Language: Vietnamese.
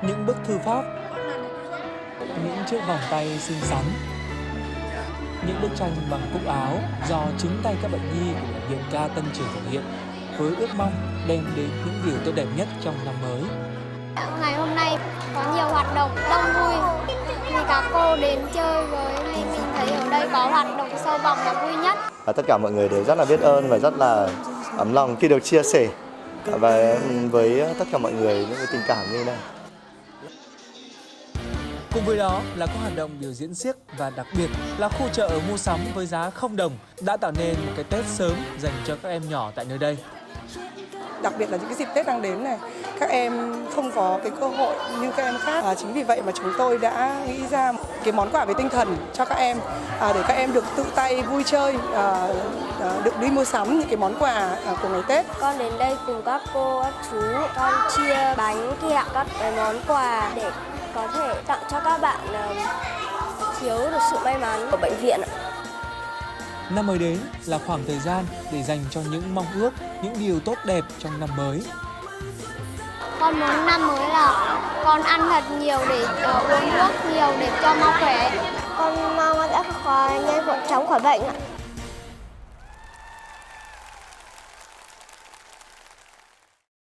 những bức thư pháp, những chiếc vòng tay xinh xắn, những bức tranh bằng cúc áo do chính tay các bệnh nhi của Bệnh viện Ca Tân Triều thực hiện, với ước mong đem đến những điều tốt đẹp nhất trong năm mới. Ngày hôm nay có nhiều hoạt động đông vui vì các cô đến chơi với mình thấy ở đây có hoạt động sâu vòng là vui nhất. Và tất cả mọi người đều rất là biết ơn và rất là ấm lòng khi được chia sẻ và với tất cả mọi người những cái tình cảm như thế này. Cùng với đó là các hoạt động biểu diễn xiếc và đặc biệt là khu chợ mua sắm với giá 0 đồng đã tạo nên một cái Tết sớm dành cho các em nhỏ tại nơi đây. Đặc biệt là những cái dịp Tết đang đến này, các em không có cái cơ hội như các em khác. Chính vì vậy mà chúng tôi đã nghĩ ra cái món quà về tinh thần cho các em để các em được tự tay vui chơi, được đi mua sắm những cái món quà của ngày Tết. Con đến đây cùng các cô, các chú, con chia bánh kẹo, các cái món quà để có thể tặng cho các bạn thiếu được sự may mắn của bệnh viện. Năm mới đến là khoảng thời gian để dành cho những mong ước, những điều tốt đẹp trong năm mới. Con muốn năm mới là con ăn thật nhiều để uống nước nhiều để cho mau khỏe. Con mong sẽ nhanh chóng khỏi bệnh ạ.